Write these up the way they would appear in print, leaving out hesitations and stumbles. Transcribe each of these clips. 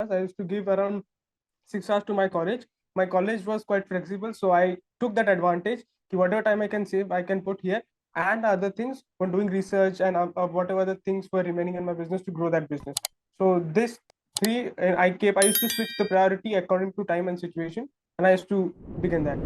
hours. I used to give around 6 hours to my college. My college was quite flexible, so I took that advantage. Whatever time I can save, I can put here, and other things for doing research and whatever the things were remaining in my business to grow that business. So this three, I used to switch the priority according to time and situation, and I used to begin that.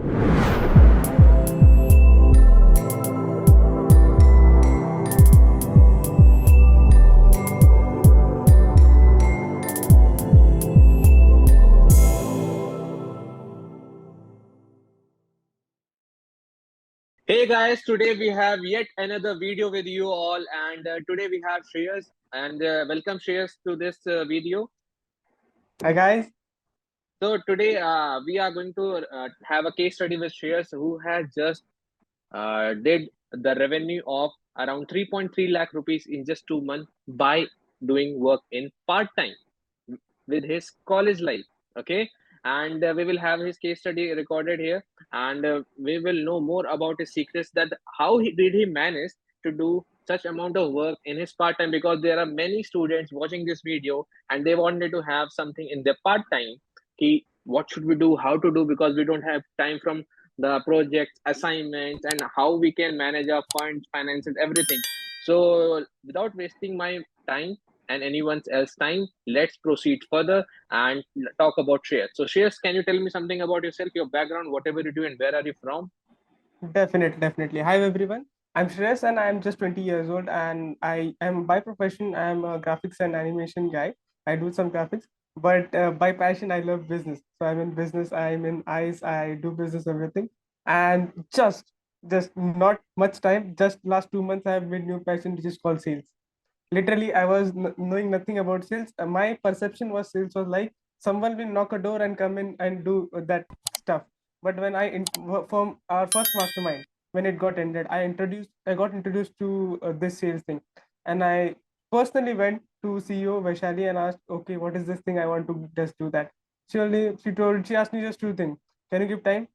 Hey guys, today we have yet another video with you all, and today we have Shreyas. And welcome Shreyas to this video. Hi guys. So today we are going to have a case study with Shreyas, who has just did the revenue of around 3.3 lakh rupees in just 2 months by doing work in part time with his college life. Okay, and we will have his case study recorded here, and we will know more about his secrets, that how did he manage to do such amount of work in his part time, because there are many students watching this video and they wanted to have something in their part time. What should we do, how to do, because we don't have time from the projects, assignments, and how we can manage our funds, finances, everything. So without wasting my time and anyone else's time, let's proceed further and talk about Shreyas. So Shreyas, can you tell me something about yourself, your background, whatever you do, and where are you from? Definitely. Hi everyone. I'm Shreyas and I'm just 20 years old, and I am by profession I'm a graphics and animation guy. I do some graphics, but by passion I love business. So I'm in business. I'm in ICE. I do business everything, and just not much time. Just last 2 months I have made new passion, which is called sales. Literally, I was knowing nothing about sales. My perception was sales was like someone will knock a door and come in and do that stuff. But when from our first mastermind, when it got ended, I got introduced to this sales thing, and I personally went to CEO Vaishali and asked, okay, what is this thing? I want to just do that. She asked me just two things. Can you give time?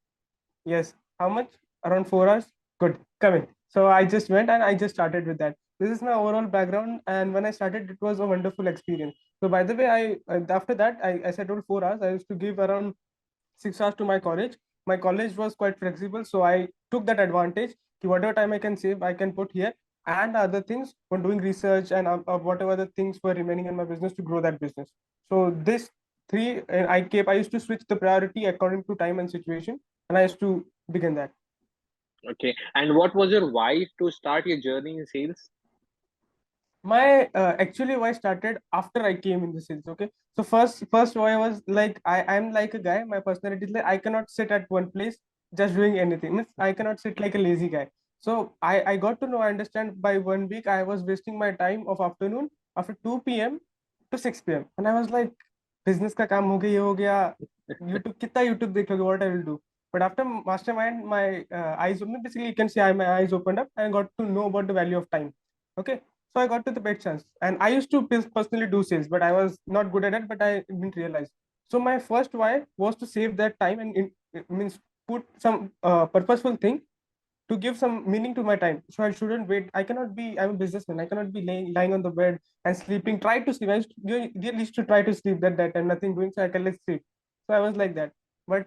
Yes. How much? Around 4 hours. Good. Come in. So I just went and I just started with that. This is my overall background, and when I started, it was a wonderful experience. So by the way, after that, I said all 4 hours. I used to give around 6 hours to my college. My college was quite flexible, so I took that advantage. Whatever time I can save, I can put here, and other things for doing research and whatever the things were remaining in my business to grow that business. So this three, I used to switch the priority according to time and situation, and I used to begin that. Okay, and what was your why to start your journey in sales? My actually why started after I came in the sales. Okay, so first why was like I'm like a guy. My personality is like I cannot sit at one place just doing anything. Means I cannot sit like a lazy guy. So I got to know, I understand, by 1 week I was wasting my time of afternoon after 2 p.m. to 6 p.m. and I was like, business का काम हो गया, ये हो गया, YouTube कितना YouTube देख लोगे, what I will do. But after mastermind, my eyes opened. Basically, you can say my eyes opened up and got to know about the value of time. Okay, so I got to the best chance, and I used to personally do sales, but I was not good at it, but I didn't realize. So my first why was to save that time and it means put some purposeful thing to give some meaning to my time. So I shouldn't wait. I'm a businessman. I cannot be lying on the bed and sleeping. Try to sleep. I used to try to sleep that time, nothing doing, so I can let's sleep. So I was like that. But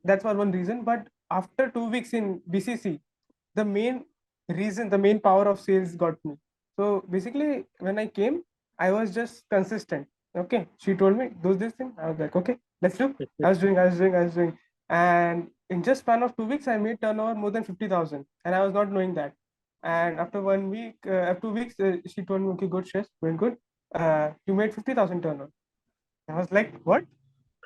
that's one reason. But after 2 weeks in BCC, the main power of sales got me. So basically, when I came, I was just consistent. Okay, she told me do this thing. I was like, okay, let's do. I was doing, and in just span of 2 weeks, I made turnover more than 50,000, and I was not knowing that. And after 1 week, after 2 weeks, she told me, okay, good, Shreyas, going good. You made 50,000 turnover. I was like, what?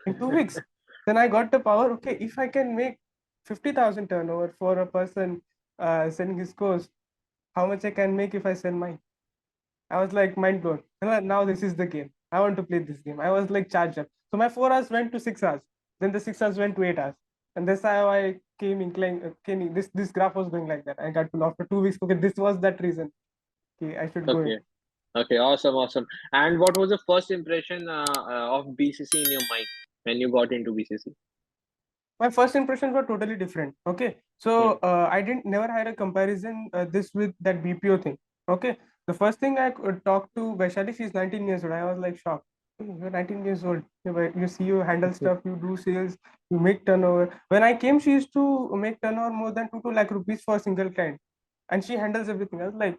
In 2 weeks? Then I got the power. Okay, if I can make 50,000 turnover for a person selling his course, how much I can make if I sell mine? I was like mind blown. And now this is the game. I want to play this game. I was like charged up. So my 4 hours went to 6 hours. Then the 6 hours went to 8 hours. And that's how I came inclined. This graph was going like that. I got to know after 2 weeks. Okay, this was that reason. Okay, I should go in. Okay, okay, awesome, awesome. And what was the first impression of BCC in your mind when you got into BCC? My first impressions were totally different. Okay, Hmm. so I didn't never had a comparison this with that BPO thing. Okay, the first thing I could talk to Vaishali, she's 19 years old. I was like shocked. You're 19 years old. You see, you handle stuff, you do sales, you make turnover. When I came, she used to make turnover more than 2 lakh rupees for a single client, and she handles everything. I was like,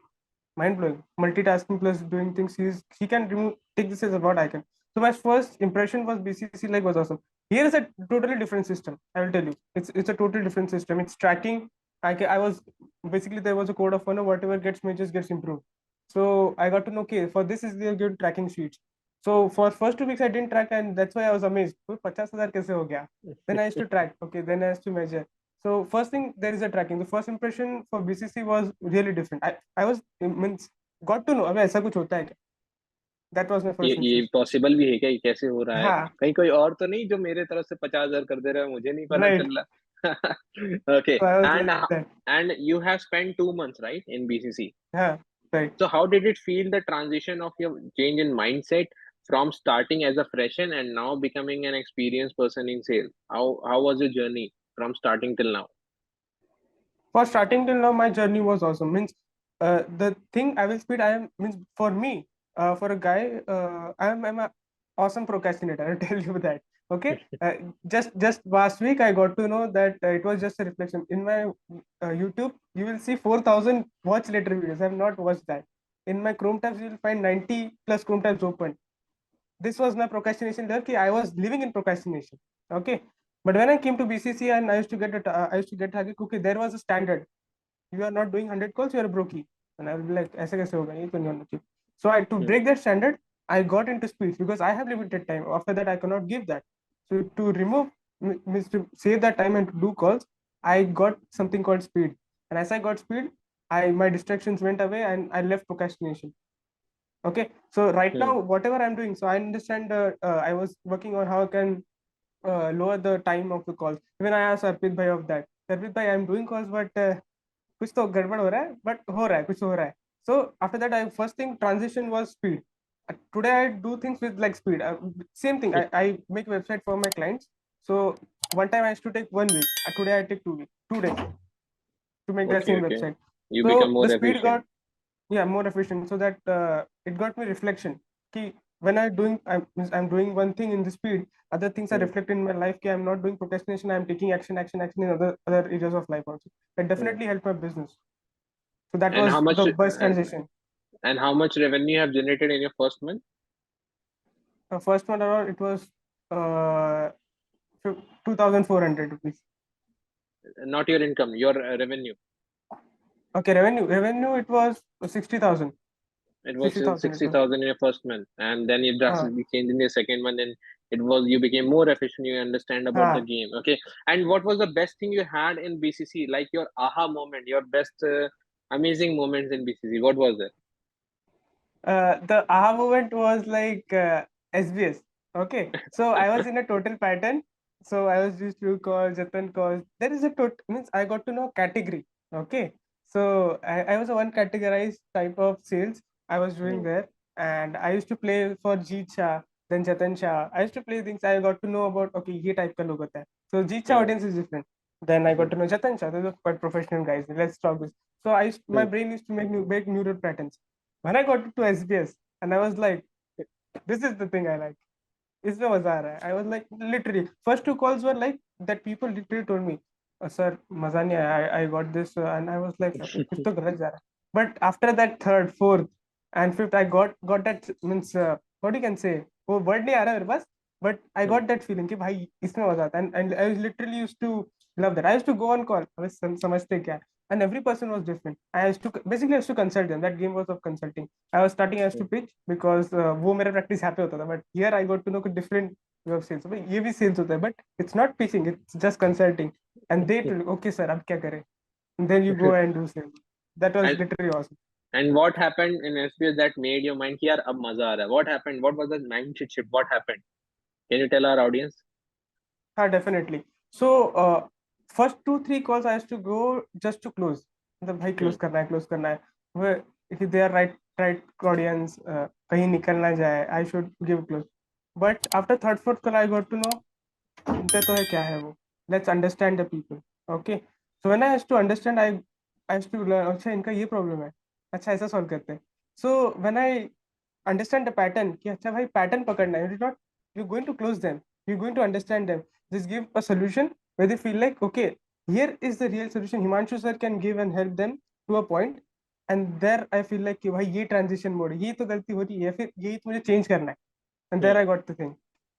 mind blowing. Multitasking plus doing things. She can remove take this as a what I can. So my first impression was BCC like was awesome. Here is a totally different system. I will tell you, it's a totally different system. It's tracking. I was basically there was a code of honor. Whatever gets majors gets improved. So I got to know, okay, for this is the good tracking sheets. So for first 2 weeks I didn't track, and that's why I was amazed. 50,000 kaise ho gaya? Then I used to track. Okay, then I used to measure. So first thing, there is a tracking. The first impression for BCC was really different. I was means got to know अबे ऐसा कुछ होता है क्या? That was my first ये impression. Possible भी है क्या? ये कैसे हो रहा है? हाँ, कहीं कोई और तो नहीं जो मेरे तरफ से 50,000 कर दे रहा है, मुझे नहीं पता right. चल रहा? Okay. So I was and like that. and you have spent 2 months, right, in BCC. हाँ, right. So how did it feel, the transition of your change in mindset from starting as a fresher and now becoming an experienced person in sales? How was your journey from starting till now? For starting till now, my journey was awesome. Means the thing I will speed. I am means for me, for a guy, I'm a awesome procrastinator. I'll tell you that. Okay. Just last week I got to know that it was just a reflection in my YouTube. You will see 4,000 watch later videos. I have not watched that. In my Chrome tabs, you will find 90 plus Chrome tabs open. This was my procrastination there. Ki I was living in procrastination. Okay. But when I came to BCC and I used to get it, I used to get target. Okay, there was a standard. You are not doing 100 calls, you are a brokey. And I will be like, ऐसे कैसे होगा? ये तो नहीं होना चाहिए. So I to Hmm. break that standard, I got into speech because I have limited time. After that, I cannot give that. So to remove means to save that time and to do calls, I got something called speed. And as I got speed, I my distractions went away and I left procrastination. Okay, so right Hmm. now, whatever I'm doing, so I understand. I was working on how I can lower the time of the calls. Even I asked Arpit bhai of that. Arpit bhai, I'm doing calls, but कुछ तो गड़बड़ हो रहा है, but हो रहा है, कुछ हो रहा है. So after that, I first thing transition was speed. Today I do things with like speed. Same thing. I make website for my clients. So one time I used to take 1 week. Today I take 2 weeks, 2 days to make that Okay, same okay. website. You become So more the speed efficient. got more efficient, so that it got me reflection ki when I'm doing one thing in the speed, other things are Hmm. reflected in my life ki I'm not doing procrastination, I'm taking action in other areas of life also. That Hmm. definitely helped my business. So that And how was much the best transition. and how much revenue you have generated in your first month? First one around it was uh 2,400 rupees. Not your income, your revenue. Okay, revenue it was 60,000. It was 60,000 it was. 60,000 in your first month, and then it uh, drastically changed in your second month, and it was you became more efficient. You understand about the uh, game. Okay, and what was the best thing you had in BCC? Like your aha moment, your best amazing moments in BCC. What was it? the aha moment was like SBS. Okay, so I was in a total pattern. So I was used to call Jatan calls. There is a total means I got to know category. Okay, so I was a one categorized type of sales I was doing Hmm. there, and I used to play for Jeet Shah, then Jatan Shah. I used to play things. I got to know about okay, ये type का लोग होता है. So Jeet Shah Hmm. audience is different. Then I got Hmm. to know Jatan Shah. Those are quite professional guys. Let's talk this. So my Hmm. brain used to make neural patterns. When I got to SBS, and I was like, this is the thing I like. इसमें मजा आ रहा है. I was like literally first two calls were like that people literally told me, sir मजा नहीं आया. I got this and I was like कुछ तो गलत जा रहा है. But after that third, fourth and fifth I got that means what you can say वो word नहीं आ रहा है मेरे पास. But I Hmm. got that feeling कि भाई इसमें मजा आता है. And I was literally used to love that. I used to go on call. अबे समझते क्या. And every person was different. I used to consult them. That game was of consulting. I was starting as to Hmm. pitch because वो मेरा practice यहाँ पे होता था. But here I got to know different way of sales. भाई ये भी sales होता है, but it's not pitching. It's just consulting. And they told okay sir अब क्या करें? And then you go and do sales. That was and literally awesome. and what happened in SBS that made your mind कि यार अब मजा आ रहा है? What happened? What was the mindset shift? What happened? Can you tell our audience? हाँ, definitely. So first 2 3 calls I used to go just to close. मतलब भाई Hmm. close करना है. वो if they are right audience कहीं निकल ना जाए. I should give close. But after third fourth call I got to know इनका तो है क्या है वो. Let's understand the people. Okay. So when I used to understand I used to learn अच्छा इनका ये problem है. अच्छा ऐसा solve करते हैं. So when I understand the pattern कि अच्छा भाई pattern पकड़ना है. You're going to close them, you're going to understand them. Just give a solution where they feel like okay, here is the real solution. Himanshu sir can give and help them to a point, and there I feel like कि भाई ये transition mode ये तो गलती हो रही है, फिर यही तो मुझे change करना है. And there I got to think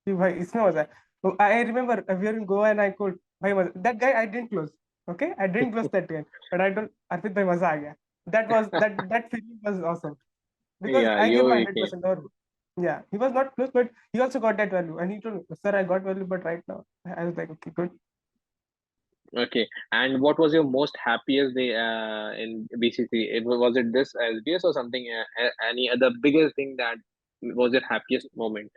कि भाई इसमें मजा है. So I remember we were in Goa and I called भाई मजा, that guy I didn't close. Okay, I didn't close that guy, but I told Arpit भाई मजा आ गया. That feeling was awesome because Yeah, I gave my you came. 100%. Or yeah, he was not close, but he also got that value, and he told me, sir, I got value, but right now I was like, okay, good. Okay. And what was your most happiest day in BCC? Was it this SBS or something? Any other bigger thing that was your happiest moment?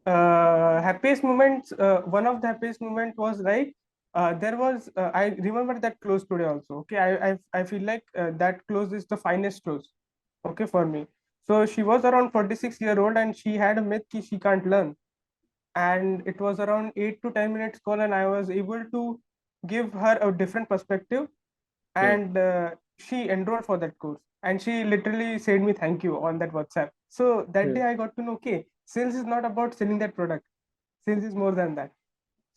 Happiest moments. One of the happiest moment was like there was. I remember that close today also. Okay, I feel like that close is the finest close. Okay, for me. So she was around 46 year old and she had a myth ki she can't learn. And it was around 8 to 10 minutes call, and I was able to give her a different perspective. Hmm. And she enrolled for that course, and she literally said me thank you on that WhatsApp. So that Hmm. day I got to know, okay, sales is not about selling that product, sales is more than that.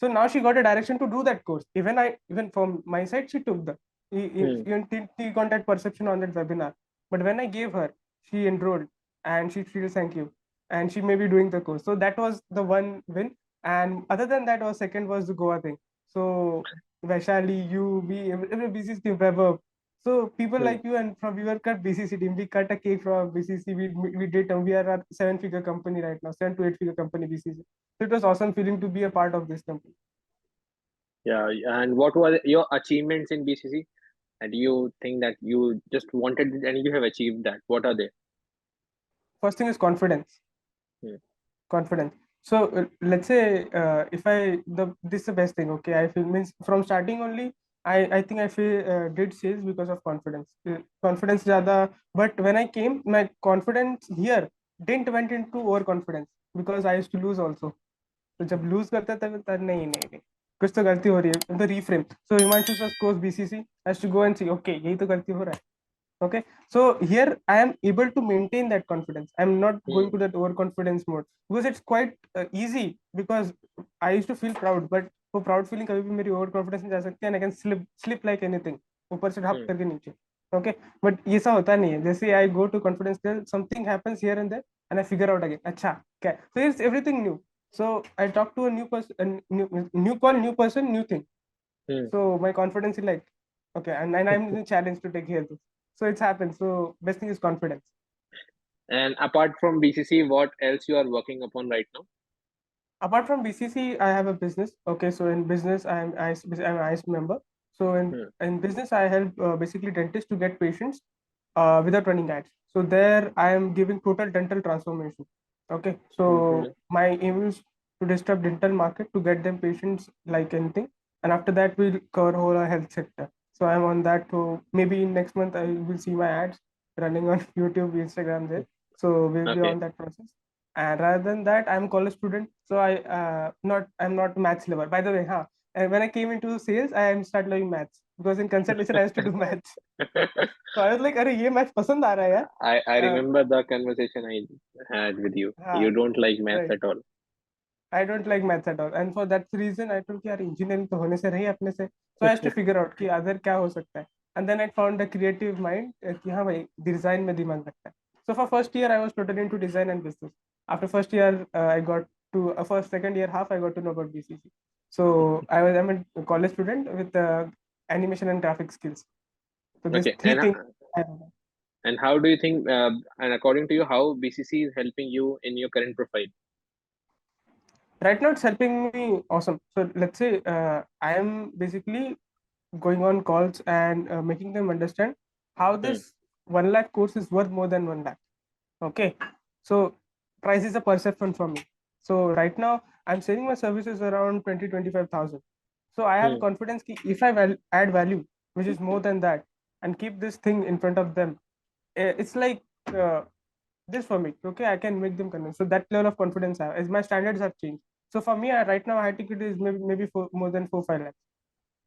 So now she got a direction to do that course. Even from my side, she took the Hmm. even she got that perception on that webinar. But when I gave her, she enrolled and she feels thank you, and she may be doing the course. So that was the one win. And other than that, was second was the Goa thing. So Vaishali, you, we, every BCC team ever. So people Hmm. like you and from we were cut BCC team. We cut a cake from BCC. We did. We are a 7 figure company right now, 7 to 8 figure company BCC. So it was awesome feeling to be a part of this company. Yeah. And what were your achievements in BCC? And you think that you just wanted it and you have achieved that? What are they? First thing is confidence. Hmm. Confidence. So let's say if I the this is the best thing. Okay, I feel means from starting only. I think I feel did sales because of confidence. Confidence ज़्यादा. But when I came, my confidence here didn't went into overconfidence because I used to lose also. तो जब lose करता तब नहीं नहीं नहीं कुछ तो गलती हो रही है. The reframe. So Himanshu sir course BCC has to go and see. Okay, यही तो गलती हो रहा है. Okay, so here I am able to maintain that confidence. I'm not going Hmm. to that overconfidence mode because it's quite easy, because I used to feel proud, but वो proud feeling कभी भी मेरी overconfidence में जा सकती है, and I can slip like anything ऊपर से ढाप Hmm. करके नीचे. Okay, but ये ऐसा होता नहीं है. जैसे I go to confidence there, something happens here and there and I figure out again, अच्छा क्या है? So it's everything new. So I talk to a new person, a new call, new person, new thing. Hmm. So my confidence is like, okay, and I'm in challenge to take care of this. So it's happened. So best thing is confidence. And apart from BCC, what else you are working upon right now? Apart from BCC, I have a business. Okay, so in business, I'm ICE member. So Hmm. in business, I help basically dentists to get patients without running ads. So there, I am giving total dental transformation. Okay, Hmm. so my aim is to disrupt dental market to get them patients like anything, and after that, we'll cover whole health sector. So I'm on that. So maybe next month I will see my ads running on YouTube, Instagram there. So we'll be Okay. on that process. And rather than that, I'm college student, so I'm not maths lover. By the way, huh? And when I came into sales, I am start loving maths because in consultation I used to do maths. So I was like, अरे ये maths पसंद आ रहा है यार. I remember the conversation I had with you. हाँ, You don't like maths right. at all. I don't like maths at all, and for that reason, I told कि यार engineering तो होने से रही अपने से. So I used to figure out कि other क्या हो सकता है. And then I found a creative mind कि हाँ भाई design में दिमाग लगता है. So for first year, I was totally into design and business. After first year, I got to first second year half, I got to know about BCC. So I'm a college student with animation and graphic skills. So these Okay. three things. I don't know. And how do you think, and according to you, how BCC is helping you in your current profile? Right now, it's helping me awesome. So let's say I am basically going on calls and making them understand how Hmm. this 1 lakh course is worth more than 1 lakh. Okay, so price is a perception for me. So right now I'm selling my services around 20 to 25,000. So I have Hmm. confidence ki if I add value which is more than that and keep this thing in front of them, it's like this for me. Okay, I can make them convince. So that level of confidence I have, as my standards have changed. So for me, right now high ticket is maybe more than 4 5 lakhs.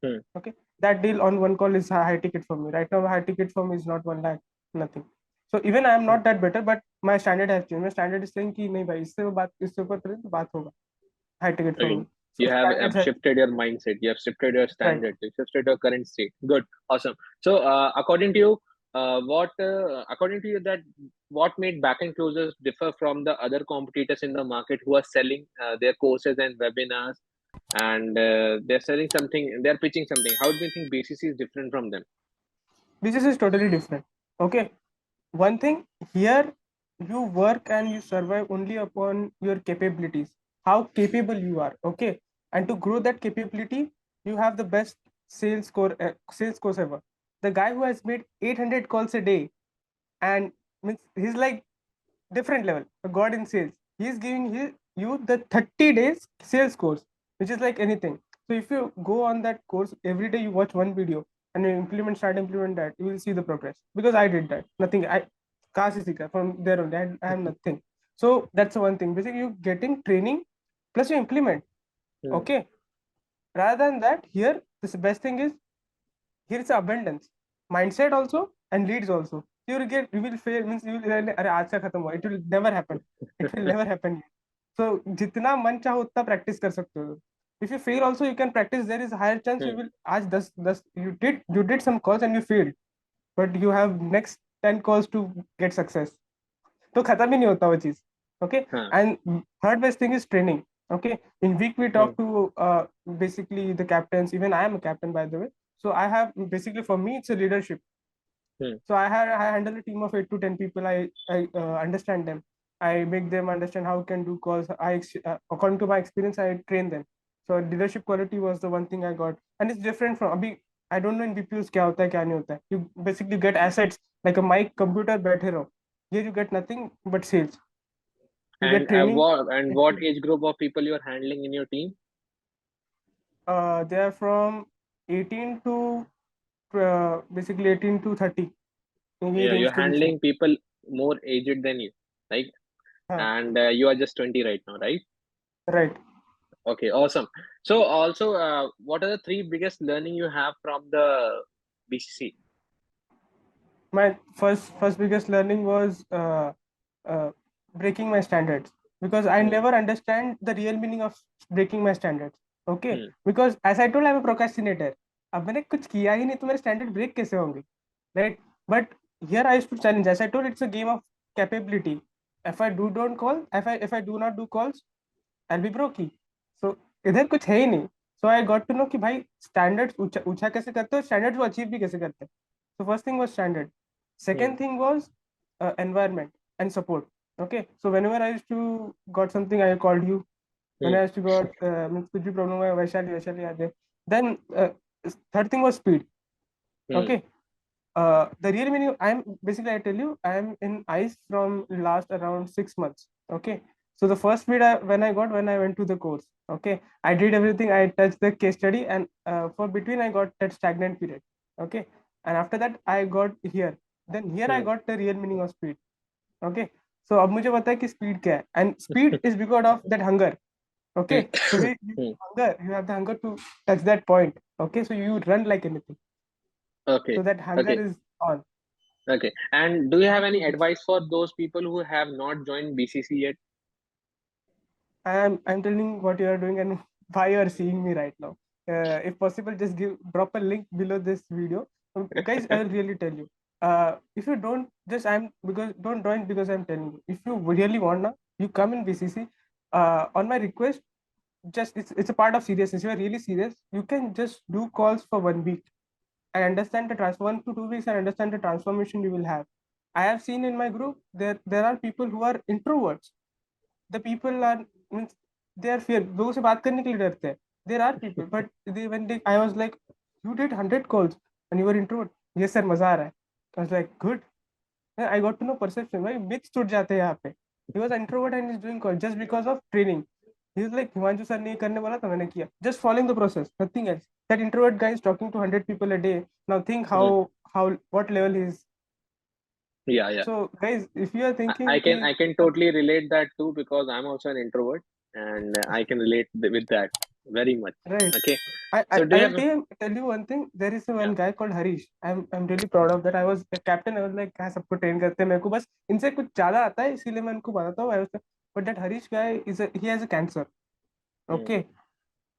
Hmm. Okay, that deal on one call is a high ticket for me. Right now, high ticket for me is not 1 lakh, nothing. So even I am not that better, but my standard has changed. My standard is saying कि नहीं भाई इससे वो बात इससे ऊपर करें तो बात होगा. High ticket for me. Okay. So You have standards have shifted your mindset. You have shifted your right. standard. You shifted your current state. Good. Awesome. So, according to you, according to you, that what made backend closers differ from the other competitors in the market who are selling their courses and webinars, and they're selling something, they're pitching something. How do you think BCC is different from them? Business is totally different. Okay. One thing here, you work and you survive only upon your capabilities, how capable you are. Okay. And to grow that capability, you have the best sales course ever. The guy who has made 800 calls a day, and means he's like different level, a god in sales. He's giving you the 30 days sales course, which is like anything. So if you go on that course every day, you watch one video and you implement that, you will see the progress. Because I did that. Nothing. I Kasi Sika from there on. I have nothing. So that's one thing. Basically, you getting training plus you implement. Hmm. Okay. Rather than that, here this best thing is here is abundance, mindset also and leads also. You will fail means you will अरे आज से खत्म हुआ. It will never happen. It will never happen. So जितना मन चाहो उतना practice कर सकते हो. If you fail also you can practice. There is a higher chance you Hmm. will आज 10 you did some calls and you failed, but you have next 10 calls to get success. तो खत्म ही नहीं होता वो चीज. Okay. Huh. And third best thing is training. Okay. In week we Hmm. talk to basically the captains. Even I am a captain, by the way. So I have basically, for me it's a leadership. Hmm. So I handle a team of 8 to 10 people. I understand them. I make them understand how can do calls. According to my experience, I train them. So leadership quality was the one thing I got, and it's different from अभी. I don't know in BPUs क्या होता है क्या नहीं होता है. You basically get assets like a mic, computer, बैठे रहो. Here you get nothing but sales. You get And training. what age group of people you're handling in your team? They are from 18 to basically 18 to 30. ये Yeah, range you're के बीच में. handling people more aged than you, like, हाँ, and you are just 20 right now, right? right. Okay, awesome. So also, what are the three biggest learning you have from the BCC? My first biggest learning was uh, breaking my standards, because I Hmm. never understand the real meaning of breaking my standards. Okay. Hmm. Because as I told, I'm a procrastinator. अब मैंने कुछ किया ही नहीं तो मेरे standard break कैसे होंगे, right? But here I to challenge. As I told, it's a game of capability. If I do not do calls, I'll be brokey. So इधर कुछ है ही नहीं. So I got to know कि भाई standards ऊंचा ऊंचा कैसे करते हो, स्टैंडर्ड्स वो अचीव भी कैसे करते हैं. So first thing was standard. Hmm. Second thing was environment and support. Okay. So whenever I used to got something, I called you. When Hmm. I used to got means कुछ भी problem है, Vaishali आ जाए. Then third thing was speed. Hmm. Okay. The real meaning, I'm basically, I tell you, I'm in ICE from last around 6 months. Okay. So the first bit when I went to the course. Okay. I did everything. I touched the case study, and for between I got that stagnant period. Okay. And after that I got here. Then here I Hmm. got the real meaning of speed. Okay. So अब मुझे पता है कि speed क्या है, and speed is because of that hunger. Okay. So Hmm. you have the hunger to touch that point. Okay. So you run like anything. Okay. So that hunger Okay. is on. Okay. And do you have Need any to reach. advice for those people who have not joined BCC yet? I'm telling what you are doing and why you are seeing me right now. If possible, just drop a link below this video. Guys, I will really tell you. If you don't, just I'm because don't join because I'm telling you. If you really wanna, you come in BCC. On my request, just it's a part of seriousness. You are really serious. You can just do calls for 1 week and understand the 1 to 2 weeks and understand the transformation you will have. I have seen in my group there are people who are introverts. The people are means they are fear, लोगों से बात करने के लिए डरते हैं. There are people, but I was like, you did 100 calls and you were introvert. Yes sir, मजा आ रहा है. I was like, good. I got to know perception. भाई myths टूट जाते हैं यहाँ पे. He was an introvert and he's doing call just because of training. He was like, Himanshu sir नहीं करने वाला तो मैंने किया. Just following the process, nothing else. That introvert guy is talking to 100 people a day. Now think Hmm. how what level he is. Yeah, yeah. So guys, if you are I thinking can कि I can totally relate that too, because I'm also an introvert, and I can relate with that. very much. Right. Okay. I, I So do you I'll have? tell you one thing. There is Yeah. one guy called Harish. I'm really proud of that. I was a captain. I was like, हाँ सबको train करते हैं मेरे को बस इनसे कुछ ज्यादा आता है इसीलिए मैं उनको बताता हूँ. I was but that Harish guy he has a cancer. Hmm. Okay,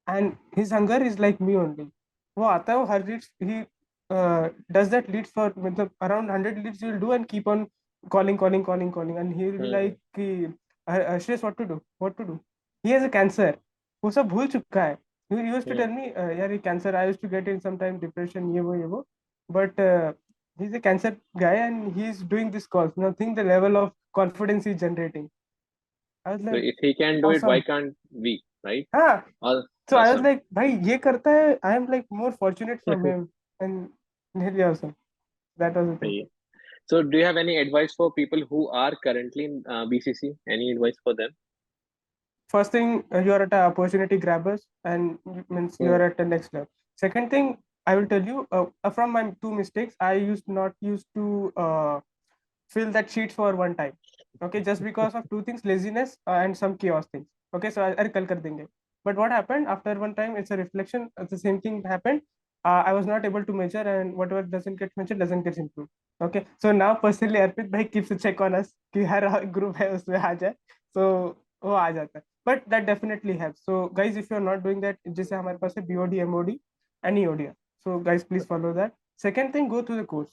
and his hunger is like me only. वो आता है वो हर leads he does that leads for मतलब around 100 leads he will do and keep on calling and he will be Hmm. like कि Shreyas what to do. He has a cancer. वो सब भूल चुका है. He used to Hmm. tell me यार ये cancer I used to get in sometime depression ये वो but he's a cancer guy and he's doing this calls. Now think the level of confidence he's generating. I was So like if he can do it, why awesome. can't we? Right? हाँ. So I was Awesome. like भाई ये करता है. I am like more fortunate from him and really awesome. That was the thing. Yeah. So do you have any advice for people who are currently in BCC? Any advice for them? First thing, you are at a opportunity grabbers and means you Hmm. are at the next level. Second thing, I will tell you from my two mistakes, I used to fill that sheet for one time. Okay, just because of two things, laziness and some chaos things. Okay, so I kal kar denge. But what happened after one time, it's a reflection. The same thing happened. I was not able to measure, and whatever doesn't get mentioned doesn't get improved. Okay, so now personally, Arpit bhai keeps a check on us कि हर group है उसमें आ जाए. So वो आ जाता है. But that definitely helps. So guys, if you're not doing that, जैसे हमारे पास है BOD, MOD, and EOD. So guys, please follow that. Second thing, go through the course.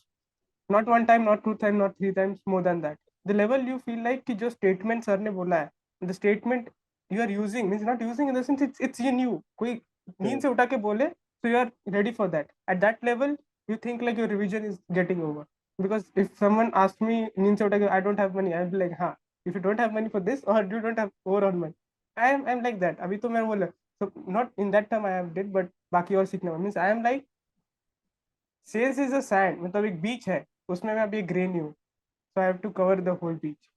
Not one time, not two times, not three times, more than that. The level you feel like कि जो statement sir ने बोला है, the statement you are using means not using in the sense it's in you. कोई नींद Hmm. से उठा के बोले, so you are ready for that. At that level, you think like your revision is getting over. Because if someone asks me नींद से उठा के I don't have money, I'll be like हाँ, if you don't have money for this or you don't have overall money, I'm like that. अभी तो मैं बोला, so not in that time I have did, but बाकी और सीखना means I am like sales is a sand मतलब एक बीच है उसमें मैं अभी एक ग्रेन हूँ so I have to cover the whole beach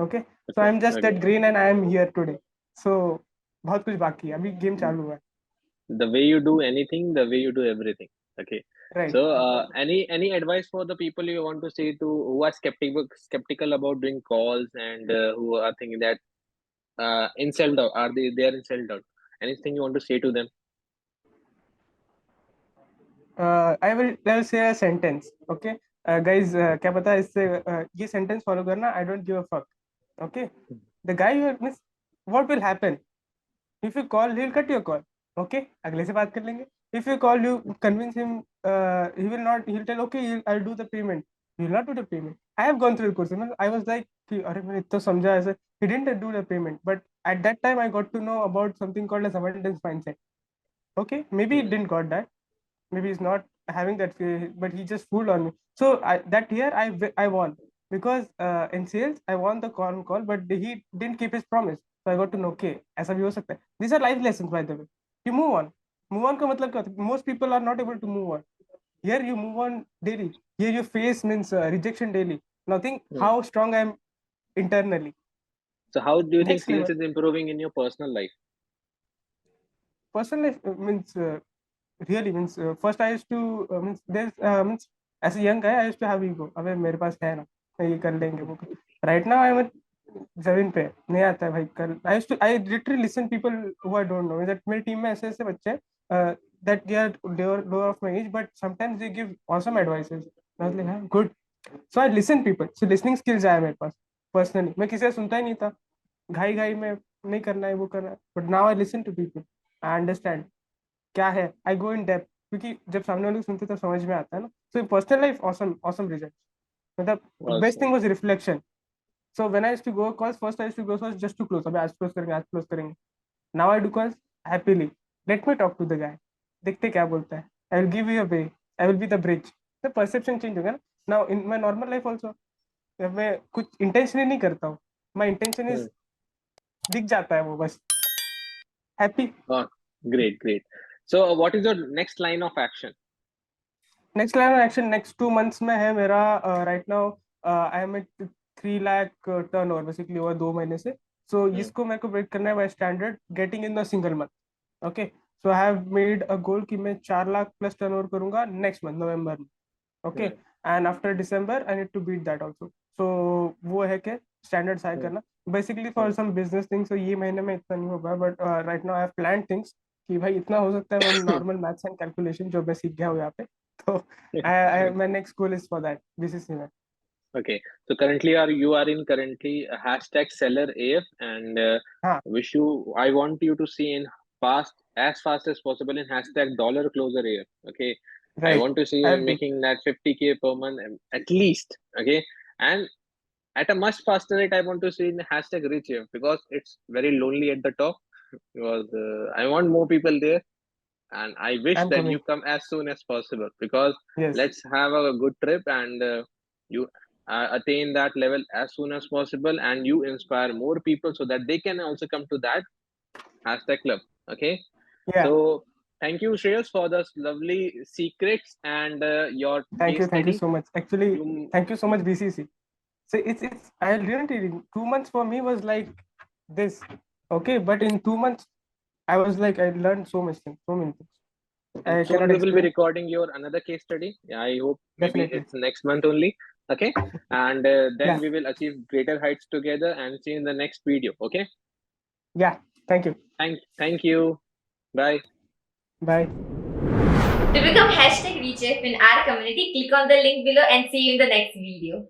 okay so I Okay. Am just that Okay. Grain and I am here today so बहुत कुछ बाकी है अभी गेम चालू हुआ है The way you do anything, the way you do everything. Okay. Right So, any advice for the people you want to say to who are skeptical about doing calls and who are thinking that in sell out they are in sell out? Anything you want to say to them? I will say a sentence okay guys क्या पता है इससे ये sentence follow करना I don't give a fuck okay the guy you means what will happen if you call he'll cut your call okay अगले से बात कर लेंगे if you call you convince him he will not he'll tell okay I'll do the payment he will not do the payment I have gone through the course and I was like कि अरे मैंने इतना समझा ऐसे he didn't do the payment but at that time I got to know about something called as abundance mindset okay maybe he Hmm. didn't got that maybe he's not having that but he just fooled on me so that year I won because in sales I won the call but he didn't keep his promise so I got to know okay ऐसा भी हो सकता है these are life lessons by the way you move on का मतलब क्या होता है most people are not able to move on here you move on daily here you face means rejection daily now think Hmm. how strong I am internally So, how do you think next sales level is improving in your personal life? personal life means really means first I used to means there's means as a young guy I used to have ego अबे मेरे पास है ना ये कर लेंगे वो right now I'm at जमीन पे नहीं आता है भाई कल I literally listen people who I don't know that मेरी टीम में ऐसे ऐसे बच्चे हैं that they are lower of my age but sometimes they give awesome advices I was like हाँ good so I listen people so listening skills आया मेरे पास personally मैं किसी से सुनता ही नहीं था घाई घाई में नहीं करना है वो करना है but now I listen to people I understand क्या है आई गो इन डेप्थ क्योंकि जब सामने वाले को सुनते तो समझ में आता है ना so personal life awesome awesome result मतलब best Also, thing was reflection so when I used to go calls first I used to go calls just to close अबे आज क्लोज करेंगे now I do calls happily let me talk to the guy देखते क्या बोलता है I will give you a way I will be the bridge the perception change होगा ना now in my normal life also जब मैं कुछ intentionally नहीं करता हूँ माय इंटेंशन hmm. इज दिख जाता है वो बस happy Oh, great, great. So, what is your next line of action? Next line of action next 2 months में है मेरा right now I am at 3 lakh turnover basically over 2 महीने से सो Hmm. इसको मेरे को ब्रेक करना है by standard getting in the single month okay so I have made a goal कि मैं 4 लाख प्लस टर्न ओवर करूंगा नेक्स्ट मंथ नवंबर में okay Hmm. And after December I need to beat that also so वो है कि standard high Hmm. करना basically for Hmm. Some business things तो ये महीने में इतना नहीं होगा but right now I have plan things कि भाई इतना हो सकता है, नॉर्मल मैथ्स एंड कैलकुलेशन जो मैं सीख गया हूँ यहाँ पे, तो my next goal is for that BCC में. Okay, so currently you are in currently hashtag seller AF, and हाँ, wish you I want you to see in fast as possible in hashtag dollar closer AF. Okay, I right. want to see you I'll do. making that 50K per month at least. Okay, and at a much faster rate, I want to see in hashtag rich AF, because it's very lonely at the top. Because I want more people there, and I wish I'm that you coming. come as soon as possible, because Yes. let's have a good trip, and you attain that level as soon as possible, and you inspire more people so that they can also come to that hashtag club. Okay, Yeah. so thank you, Shreyas, for those lovely secrets and your Thank case you. Thank you study. so much. Actually, You thank you so much, BCC. So it's I didn't even 2 months for me was like this. Okay, but in 2 months I was like I learned so much things, so many things. and I soon cannot we will be explain. recording your another case study. Yeah, I hope maybe Definitely. it's next month only. Okay, and then Yeah. we will achieve greater heights together and see in the next video. Okay, Yeah. Thank you. thank you. Bye. Bye. To become hashtag ReachF in our community, click on the link below and see you in the next video.